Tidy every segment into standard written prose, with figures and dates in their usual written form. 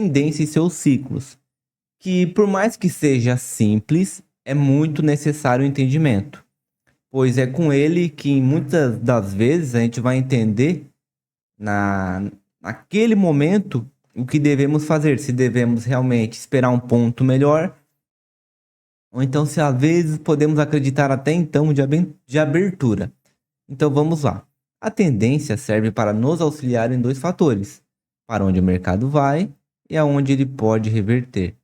tendência e seus ciclos, que por mais que seja simples, é muito necessário o entendimento, pois é com ele que muitas das vezes a gente vai entender naquele momento o que devemos fazer, se devemos realmente esperar um ponto melhor, ou então se às vezes podemos acreditar até então de abertura. Então vamos lá. A tendência serve para nos auxiliar em dois fatores: para onde o mercado vai e aonde ele pode reverter.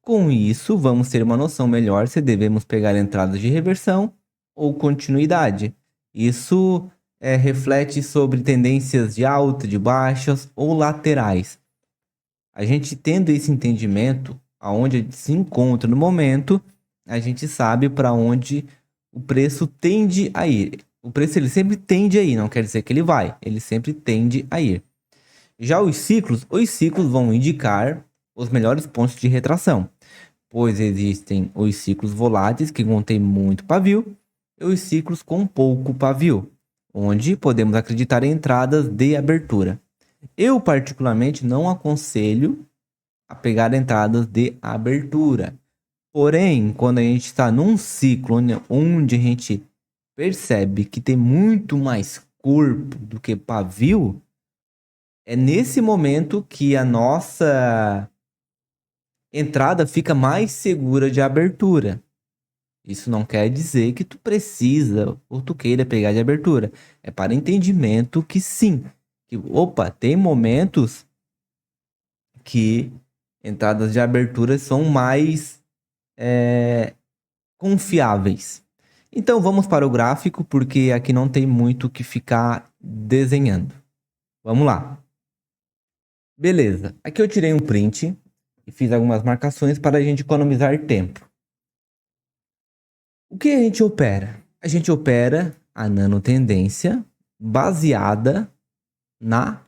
Com isso, vamos ter uma noção melhor se devemos pegar entradas de reversão ou continuidade. Isso reflete sobre tendências de alta, de baixas ou laterais. A gente tendo esse entendimento, aonde a gente se encontra no momento, a gente sabe para onde o preço tende a ir. O preço ele sempre tende a ir, não quer dizer que ele vai, ele sempre tende a ir. Já os ciclos vão indicar os melhores pontos de retração, pois existem os ciclos voláteis que contêm muito pavio e os ciclos com pouco pavio, onde podemos acreditar em entradas de abertura. Eu particularmente não aconselho a pegar entradas de abertura. Porém, quando a gente está num ciclo onde a gente percebe que tem muito mais corpo do que pavio, é nesse momento que a nossa entrada fica mais segura de abertura. Isso não quer dizer que tu precisa ou tu queira pegar de abertura. É para entendimento que sim. Que, tem momentos que entradas de abertura são mais confiáveis. Então vamos para o gráfico, porque aqui não tem muito o que ficar desenhando. Vamos lá. Beleza, aqui eu tirei um print e fiz algumas marcações para a gente economizar tempo. O que a gente opera? A gente opera a nanotendência baseada na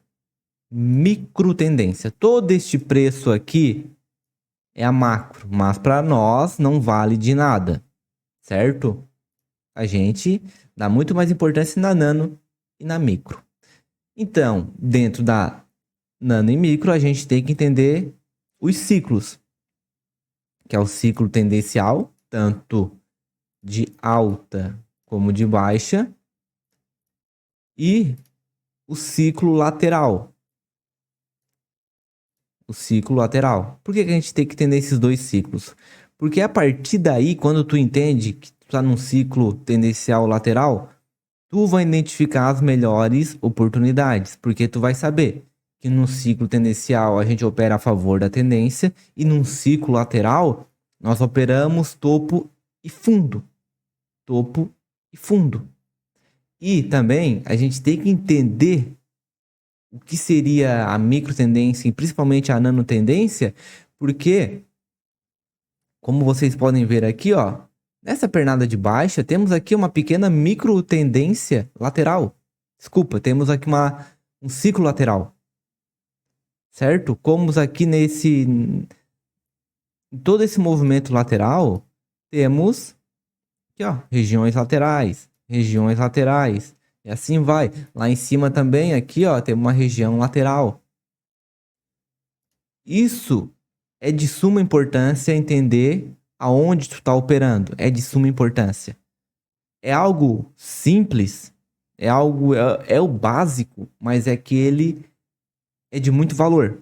microtendência. Todo este preço aqui é a macro, mas para nós não vale de nada, certo? A gente dá muito mais importância na nano e na micro. Então, dentro da nano e micro, a gente tem que entender os ciclos, que é o ciclo tendencial, tanto de alta como de baixa, e o ciclo lateral. O ciclo lateral. Por que a gente tem que entender esses dois ciclos? Porque a partir daí, quando tu entende que tu está num ciclo tendencial lateral, tu vai identificar as melhores oportunidades, porque tu vai saber que no ciclo tendencial a gente opera a favor da tendência e num ciclo lateral nós operamos topo e fundo. Topo e fundo. E também a gente tem que entender o que seria a microtendência e principalmente a nanotendência, porque, como vocês podem ver aqui, ó, nessa pernada de baixa, temos aqui uma pequena microtendência lateral. Desculpa, temos aqui um ciclo lateral. Certo? Como aqui em todo esse movimento lateral, temos aqui, ó, regiões laterais, e assim vai. Lá em cima também, aqui, ó, tem uma região lateral. Isso é de suma importância entender aonde tu está operando. É de suma importância. É algo simples, é o básico, mas é que ele é de muito valor.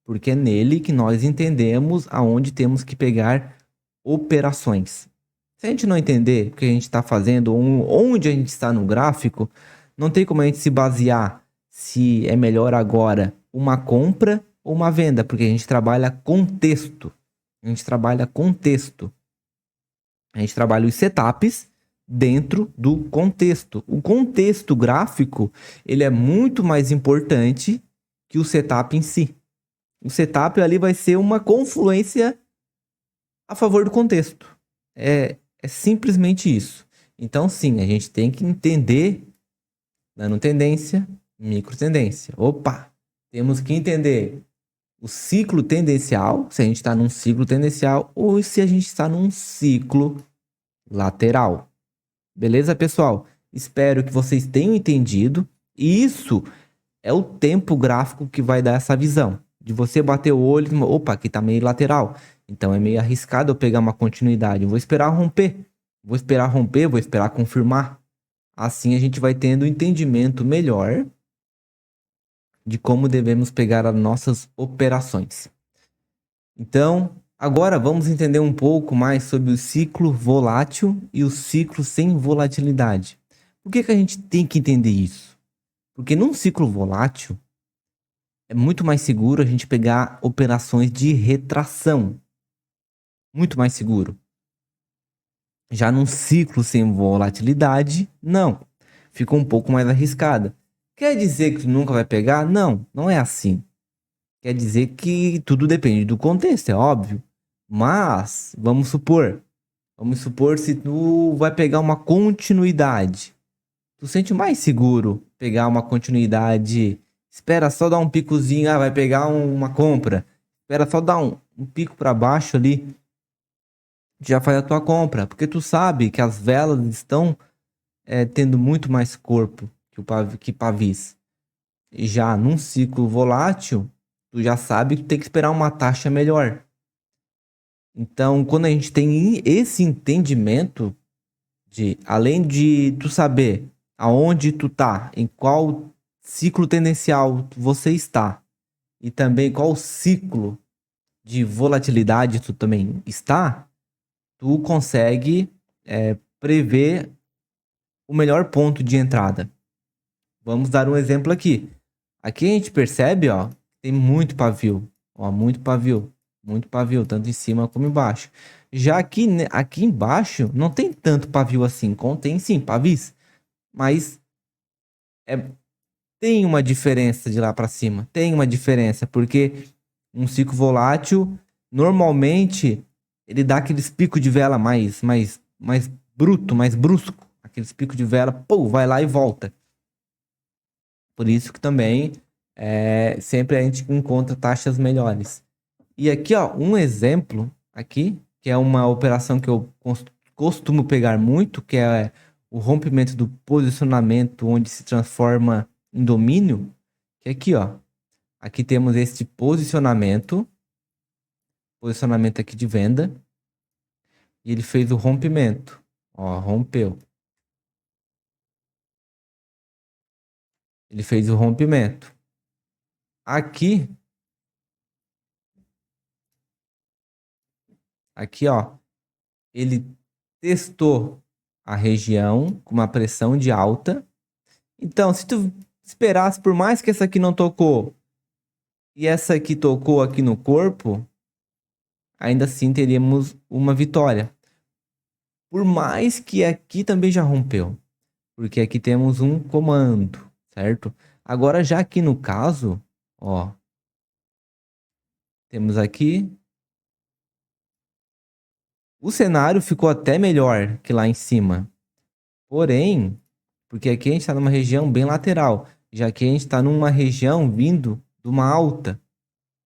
Porque é nele que nós entendemos aonde temos que pegar operações. Se a gente não entender o que a gente está fazendo, onde a gente está no gráfico, não tem como a gente se basear se é melhor agora uma compra ou uma venda, porque a gente trabalha contexto. A gente trabalha os setups dentro do contexto. O contexto gráfico, ele é muito mais importante que o setup em si. O setup ali vai ser uma confluência a favor do contexto. É simplesmente isso. Então, sim, a gente tem que entender nanotendência, microtendência. Temos que entender o ciclo tendencial, se a gente está num ciclo tendencial ou se a gente está num ciclo lateral. Beleza, pessoal? Espero que vocês tenham entendido. E isso é o tempo gráfico que vai dar essa visão. De você bater o olho, opa, aqui tá meio lateral. Então é meio arriscado eu pegar uma continuidade. Eu vou esperar romper. Vou esperar romper, vou esperar confirmar. Assim a gente vai tendo um entendimento melhor de como devemos pegar as nossas operações. Então, agora vamos entender um pouco mais sobre o ciclo volátil e o ciclo sem volatilidade. Por que a gente tem que entender isso? Porque num ciclo volátil é muito mais seguro a gente pegar operações de retração. Muito mais seguro. Já num ciclo sem volatilidade, não. Fica um pouco mais arriscada. Quer dizer que tu nunca vai pegar? Não, não é assim. Quer dizer que tudo depende do contexto, é óbvio. Mas, vamos supor se tu vai pegar uma continuidade. Tu sente mais seguro pegar uma continuidade. Espera só dar um picozinho, vai pegar uma compra. Espera só dar um pico para baixo ali. Já faz a tua compra. Porque tu sabe que as velas estão tendo muito mais corpo que pavis. E já num ciclo volátil, tu já sabe que tu tem que esperar uma taxa melhor. Então, quando a gente tem esse entendimento além de tu saber aonde tu tá, em qual ciclo tendencial você está, e também qual ciclo de volatilidade tu também está, tu consegue prever o melhor ponto de entrada. Vamos dar um exemplo aqui. Aqui a gente percebe, ó, tem muito pavio, ó, muito pavio, tanto em cima como embaixo. Já aqui embaixo não tem tanto pavio assim, contém sim pavis, mas tem uma diferença de lá para cima, tem uma diferença, porque um ciclo volátil normalmente ele dá aqueles picos de vela mais bruto, mais brusco, aqueles picos de vela, pô, vai lá e volta. Por isso que também sempre a gente encontra taxas melhores. E aqui, ó, um exemplo aqui, que é uma operação que eu costumo pegar muito, que é o rompimento do posicionamento onde se transforma em domínio, que é aqui, ó. Aqui temos este posicionamento aqui de venda, e ele fez o rompimento, ó, rompeu. Ele fez o rompimento. Aqui, ó, ele testou a região com uma pressão de alta. Então, se tu esperasse, por mais que essa aqui não tocou e essa aqui tocou aqui no corpo, ainda assim teríamos uma vitória. Por mais que aqui também já rompeu, porque aqui temos um comando, certo? Agora, já aqui no caso, ó, temos aqui. O cenário ficou até melhor que lá em cima. Porém, porque aqui a gente está numa região bem lateral, já que a gente está numa região vindo de uma alta,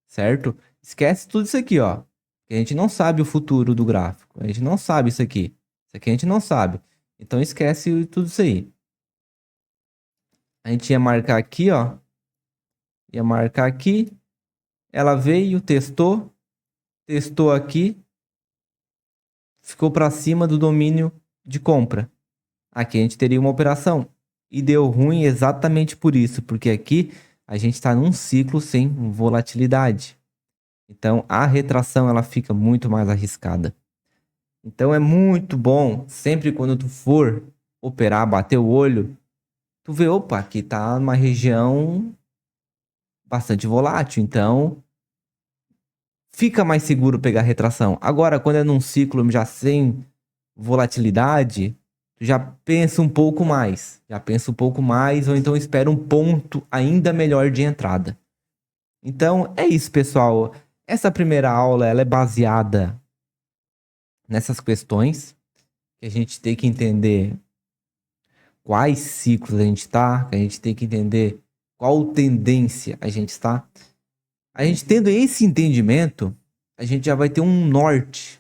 certo? Esquece tudo isso aqui, ó. Que a gente não sabe o futuro do gráfico. A gente não sabe isso aqui. Isso aqui a gente não sabe. Então esquece tudo isso aí. A gente ia marcar aqui, ó. Ia marcar aqui. Ela veio, testou aqui, ficou para cima do domínio de compra. Aqui a gente teria uma operação. E deu ruim exatamente por isso, porque aqui a gente está num ciclo sem volatilidade. Então a retração ela fica muito mais arriscada. Então é muito bom, sempre quando tu for operar, bater o olho, tu vê, opa, aqui tá uma região bastante volátil, então fica mais seguro pegar retração. Agora, quando é num ciclo já sem volatilidade, tu já pensa um pouco mais. Ou então espera um ponto ainda melhor de entrada. Então, é isso, pessoal. Essa primeira aula, ela é baseada nessas questões, que a gente tem que entender quais ciclos a gente está, que a gente tem que entender qual tendência a gente está. A gente tendo esse entendimento, a gente já vai ter um norte,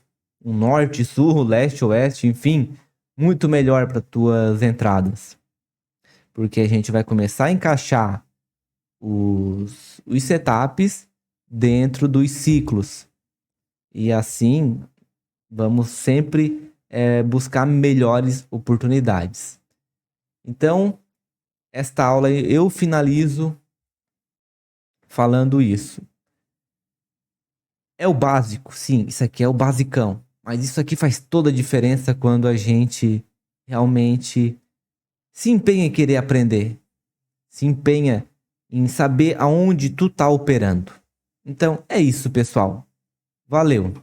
sul, leste, oeste, enfim, muito melhor para tuas entradas. Porque a gente vai começar a encaixar os setups dentro dos ciclos. E assim, vamos sempre buscar melhores oportunidades. Então, esta aula eu finalizo falando isso. É o básico, sim, isso aqui é o basicão. Mas isso aqui faz toda a diferença quando a gente realmente se empenha em querer aprender. Se empenha em saber aonde tu tá operando. Então, é isso, pessoal. Valeu!